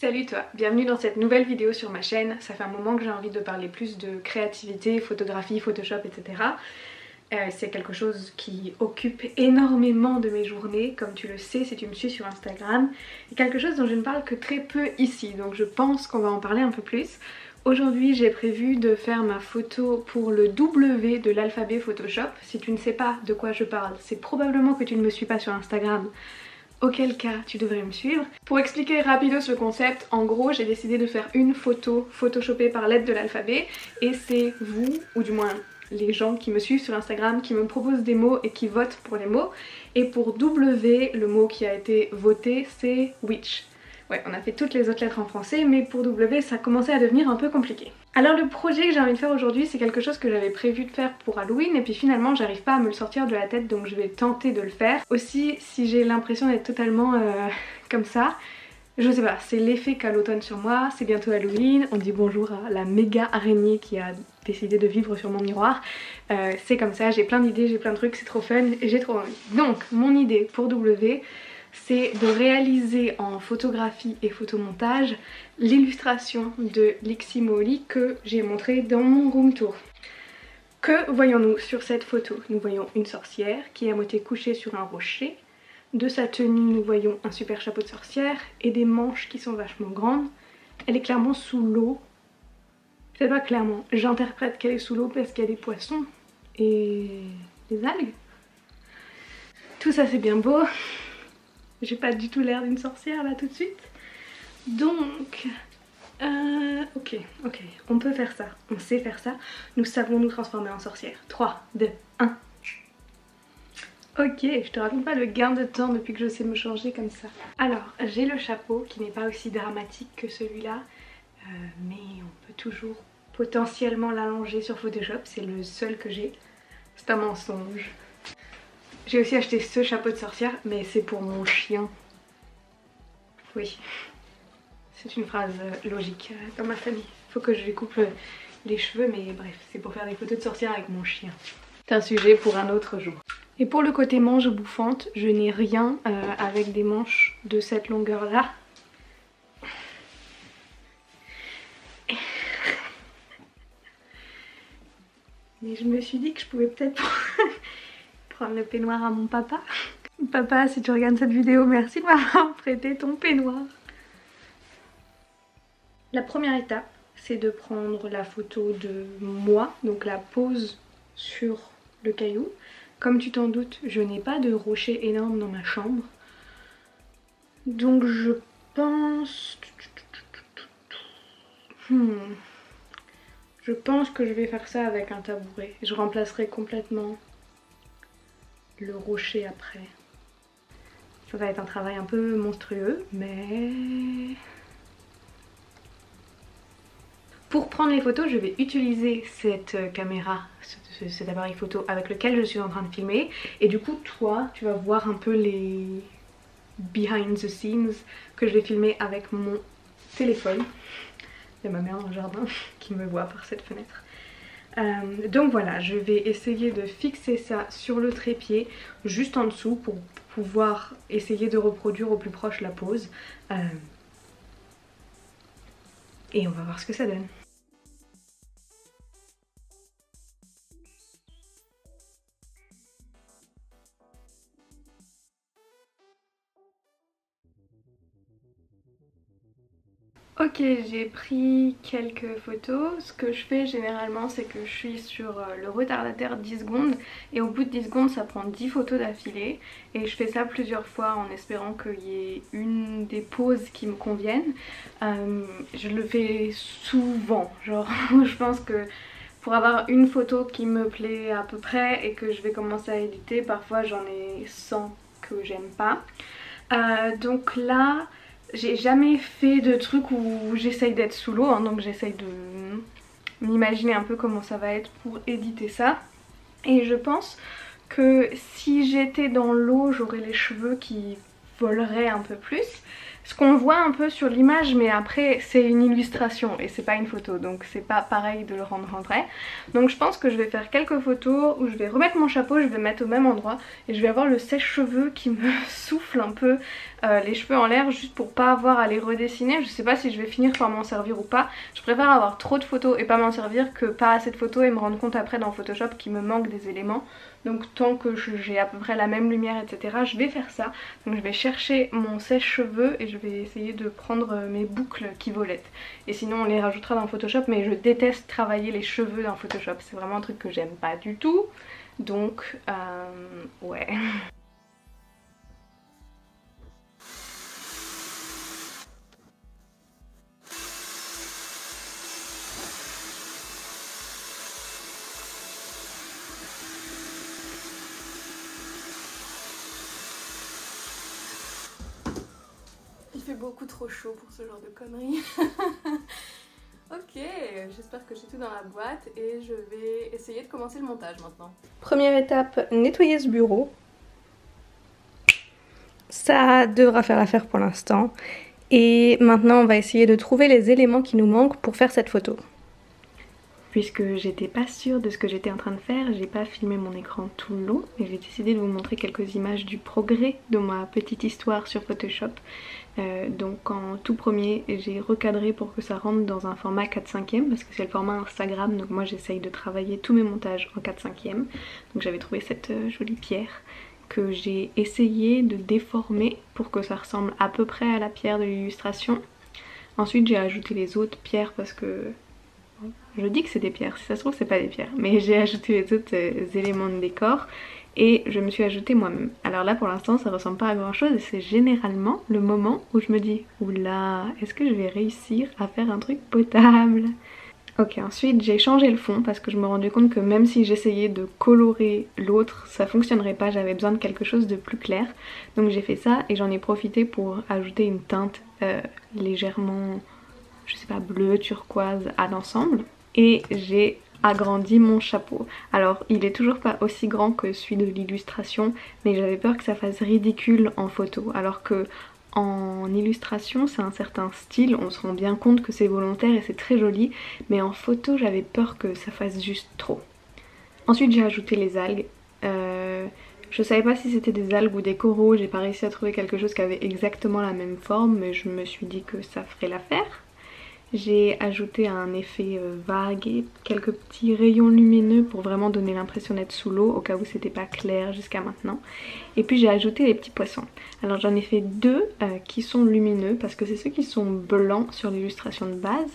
Salut toi, bienvenue dans cette nouvelle vidéo sur ma chaîne. Ça fait un moment que j'ai envie de parler plus de créativité, photographie, Photoshop, etc. C'est quelque chose qui occupe énormément de mes journées, comme tu le sais si tu me suis sur Instagram. Et quelque chose dont je ne parle que très peu ici, donc je pense qu'on va en parler un peu plus. Aujourd'hui j'ai prévu de faire ma photo pour le W de l'alphabet Photoshop. Si tu ne sais pas de quoi je parle, c'est probablement que tu ne me suis pas sur Instagram. Auquel cas tu devrais me suivre. Pour expliquer rapido ce concept, en gros j'ai décidé de faire une photo photoshopée par lettre de l'alphabet et c'est vous, ou du moins les gens qui me suivent sur Instagram, qui me proposent des mots et qui votent pour les mots. Et pour W, le mot qui a été voté c'est witch. Ouais, on a fait toutes les autres lettres en français, mais pour W ça commençait à devenir un peu compliqué. Alors le projet que j'ai envie de faire aujourd'hui, c'est quelque chose que j'avais prévu de faire pour Halloween et puis finalement j'arrive pas à me le sortir de la tête, donc je vais tenter de le faire. Aussi, si j'ai l'impression d'être totalement comme ça, je sais pas, c'est l'effet qu'a l'automne sur moi, c'est bientôt Halloween, on dit bonjour à la méga araignée qui a décidé de vivre sur mon miroir. C'est comme ça, j'ai plein d'idées, j'ai plein de trucs, c'est trop fun et j'ai trop envie. Donc mon idée pour W, c'est de réaliser en photographie et photomontage l'illustration de Lixie Molly que j'ai montré dans mon room tour. Que voyons-nous sur cette photo? Nous voyons une sorcière qui est à moitié couchée sur un rocher. De sa tenue, nous voyons un super chapeau de sorcière et des manches qui sont vachement grandes. Elle est clairement sous l'eau. C'est pas clairement, j'interprète qu'elle est sous l'eau parce qu'il y a des poissons et des algues. Tout ça c'est bien beau. J'ai pas du tout l'air d'une sorcière là tout de suite. Donc, ok, on peut faire ça, on sait faire ça. Nous savons nous transformer en sorcière. 3, 2, 1. Ok, je te raconte pas le gain de temps depuis que je sais me changer comme ça. Alors, j'ai le chapeau qui n'est pas aussi dramatique que celui-là. Mais on peut toujours potentiellement l'allonger sur Photoshop, c'est le seul que j'ai. C'est un mensonge. J'ai aussi acheté ce chapeau de sorcière, mais c'est pour mon chien. Oui, c'est une phrase logique dans ma famille. Faut que je lui coupe les cheveux, mais bref, c'est pour faire des photos de sorcière avec mon chien. C'est un sujet pour un autre jour. Et pour le côté manche bouffante, je n'ai rien avec des manches de cette longueur-là. Mais je me suis dit que je pouvais peut-être prendre le peignoir à mon papa. Papa, si tu regardes cette vidéo, merci de m'avoir prêté ton peignoir. La première étape, c'est de prendre la photo de moi, donc la pose sur le caillou. Comme tu t'en doutes, je n'ai pas de rocher énorme dans ma chambre. Donc je pense... Je pense que je vais faire ça avec un tabouret. Je remplacerai complètement le rocher après. Ça va être un travail un peu monstrueux, mais... Pour prendre les photos, je vais utiliser cette caméra, cet appareil photo avec lequel je suis en train de filmer. Et du coup, toi, tu vas voir un peu les behind the scenes que je vais filmer avec mon téléphone. Il y a ma mère dans le jardin qui me voit par cette fenêtre. Donc voilà, je vais essayer de fixer ça sur le trépied, juste en dessous, pour pouvoir essayer de reproduire au plus proche la pose. Et on va voir ce que ça donne. Ok, j'ai pris quelques photos. Ce que je fais généralement, c'est que je suis sur le retardateur 10 secondes et au bout de 10 secondes ça prend 10 photos d'affilée et je fais ça plusieurs fois en espérant qu'il y ait une des poses qui me conviennent. Je le fais souvent, genre je pense que pour avoir une photo qui me plaît à peu près et que je vais commencer à éditer, parfois j'en ai 100 que j'aime pas. Donc là... J'ai jamais fait de truc où j'essaye d'être sous l'eau, hein, donc j'essaye de m'imaginer un peu comment ça va être pour éditer ça. Et je pense que si j'étais dans l'eau, j'aurais les cheveux qui voleraient un peu plus. Ce qu'on voit un peu sur l'image, mais après c'est une illustration et c'est pas une photo, donc c'est pas pareil de le rendre en vrai. Donc je pense que je vais faire quelques photos où je vais remettre mon chapeau, je vais mettre au même endroit et je vais avoir le sèche-cheveux qui me souffle un peu les cheveux en l'air juste pour pas avoir à les redessiner. Je sais pas si je vais finir par m'en servir ou pas. Je préfère avoir trop de photos et pas m'en servir que pas assez de photos et me rendre compte après dans Photoshop qu'il me manque des éléments. Donc tant que j'ai à peu près la même lumière etc, je vais faire ça. Donc je vais chercher mon sèche-cheveux et je vais essayer de prendre mes boucles qui volettent. Et sinon on les rajoutera dans Photoshop, mais je déteste travailler les cheveux dans Photoshop. C'est vraiment un truc que j'aime pas du tout. Donc ouais. Il fait beaucoup trop chaud pour ce genre de conneries. Ok, j'espère que j'ai tout dans la boîte et je vais essayer de commencer le montage maintenant. Première étape, nettoyer ce bureau. Ça devra faire l'affaire pour l'instant. Et maintenant on va essayer de trouver les éléments qui nous manquent pour faire cette photo. Puisque j'étais pas sûre de ce que j'étais en train de faire, j'ai pas filmé mon écran tout le long et j'ai décidé de vous montrer quelques images du progrès de ma petite histoire sur Photoshop. Donc en tout premier, j'ai recadré pour que ça rentre dans un format 4/5e parce que c'est le format Instagram, donc moi j'essaye de travailler tous mes montages en 4/5e. Donc j'avais trouvé cette jolie pierre que j'ai essayé de déformer pour que ça ressemble à peu près à la pierre de l'illustration. Ensuite j'ai ajouté les autres pierres parce que... Je dis que c'est des pierres, si ça se trouve c'est pas des pierres, mais j'ai ajouté les autres éléments de décor et je me suis ajouté moi-même. Alors là pour l'instant ça ressemble pas à grand chose et c'est généralement le moment où je me dis oula, est-ce que je vais réussir à faire un truc potable? Ok, ensuite j'ai changé le fond parce que je me rendais compte que même si j'essayais de colorer l'autre, ça fonctionnerait pas, j'avais besoin de quelque chose de plus clair. Donc j'ai fait ça et j'en ai profité pour ajouter une teinte légèrement, je sais pas, bleu, turquoise à l'ensemble. Et j'ai agrandi mon chapeau. Alors il est toujours pas aussi grand que celui de l'illustration, mais j'avais peur que ça fasse ridicule en photo. Alors que en illustration c'est un certain style, on se rend bien compte que c'est volontaire et c'est très joli, mais en photo j'avais peur que ça fasse juste trop. Ensuite j'ai ajouté les algues. Je savais pas si c'était des algues ou des coraux, j'ai pas réussi à trouver quelque chose qui avait exactement la même forme, mais je me suis dit que ça ferait l'affaire. J'ai ajouté un effet vague et quelques petits rayons lumineux pour vraiment donner l'impression d'être sous l'eau au cas où c'était pas clair jusqu'à maintenant. Et puis j'ai ajouté les petits poissons. Alors j'en ai fait deux qui sont lumineux parce que c'est ceux qui sont blancs sur l'illustration de base.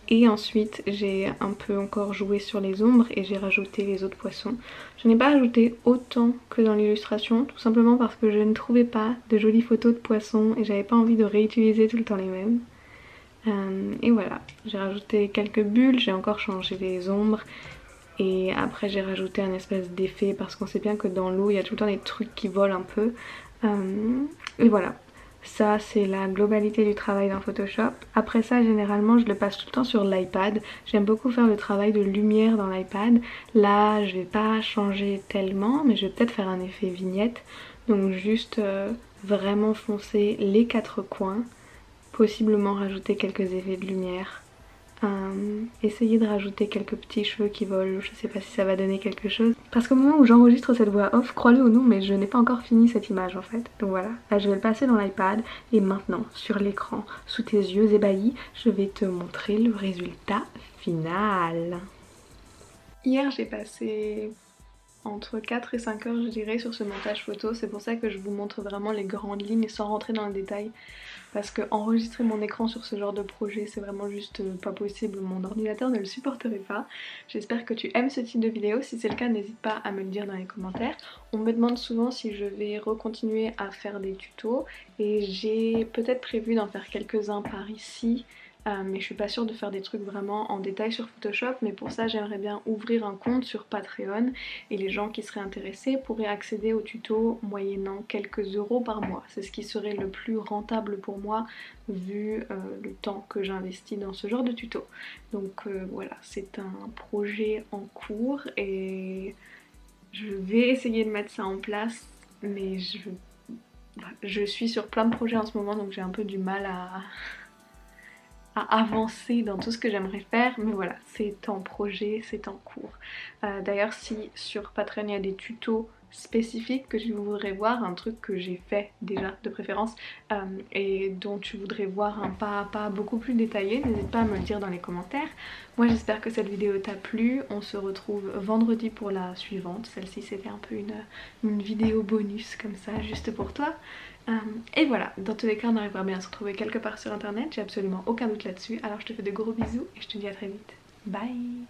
Et ensuite j'ai un peu encore joué sur les ombres et j'ai rajouté les autres poissons. Je n'ai pas ajouté autant que dans l'illustration, tout simplement parce que je ne trouvais pas de jolies photos de poissons et j'avais pas envie de réutiliser tout le temps les mêmes. Et voilà, j'ai rajouté quelques bulles, j'ai encore changé les ombres et après j'ai rajouté un espèce d'effet parce qu'on sait bien que dans l'eau il y a tout le temps des trucs qui volent un peu. Et voilà, ça c'est la globalité du travail dans Photoshop. Après ça généralement je le passe tout le temps sur l'iPad. J'aime beaucoup faire le travail de lumière dans l'iPad. Là je vais pas changer tellement mais je vais peut-être faire un effet vignette. Donc juste vraiment foncer les quatre coins. Possiblement rajouter quelques effets de lumière, essayer de rajouter quelques petits cheveux qui volent, je sais pas si ça va donner quelque chose. Parce qu'au moment où j'enregistre cette voix off, crois-le ou non, mais je n'ai pas encore fini cette image en fait. Donc voilà, là je vais le passer dans l'iPad et maintenant sur l'écran, sous tes yeux ébahis, je vais te montrer le résultat final. Hier j'ai passé entre 4 et 5 heures je dirais sur ce montage photo, c'est pour ça que je vous montre vraiment les grandes lignes sans rentrer dans le détail. Parce que enregistrer mon écran sur ce genre de projet c'est vraiment juste pas possible, mon ordinateur ne le supporterait pas. J'espère que tu aimes ce type de vidéo, si c'est le cas n'hésite pas à me le dire dans les commentaires. On me demande souvent si je vais recontinuer à faire des tutos et j'ai peut-être prévu d'en faire quelques-uns par ici. Mais je suis pas sûre de faire des trucs vraiment en détail sur Photoshop, mais pour ça j'aimerais bien ouvrir un compte sur Patreon et les gens qui seraient intéressés pourraient accéder aux tutos moyennant quelques euros par mois. C'est ce qui serait le plus rentable pour moi vu le temps que j'investis dans ce genre de tutos. Donc voilà, c'est un projet en cours et je vais essayer de mettre ça en place, mais je suis sur plein de projets en ce moment donc j'ai un peu du mal à avancer dans tout ce que j'aimerais faire, mais voilà, c'est en projet, c'est en cours. D'ailleurs si sur Patreon il y a des tutos spécifique que tu voudrais voir, un truc que j'ai fait déjà de préférence et dont tu voudrais voir un pas à pas beaucoup plus détaillé, n'hésite pas à me le dire dans les commentaires. Moi j'espère que cette vidéo t'a plu, on se retrouve vendredi pour la suivante. Celle-ci c'était un peu une vidéo bonus comme ça juste pour toi. Et voilà, dans tous les cas on arrivera bien à se retrouver quelque part sur internet, j'ai absolument aucun doute là-dessus. Alors je te fais de gros bisous et je te dis à très vite. Bye.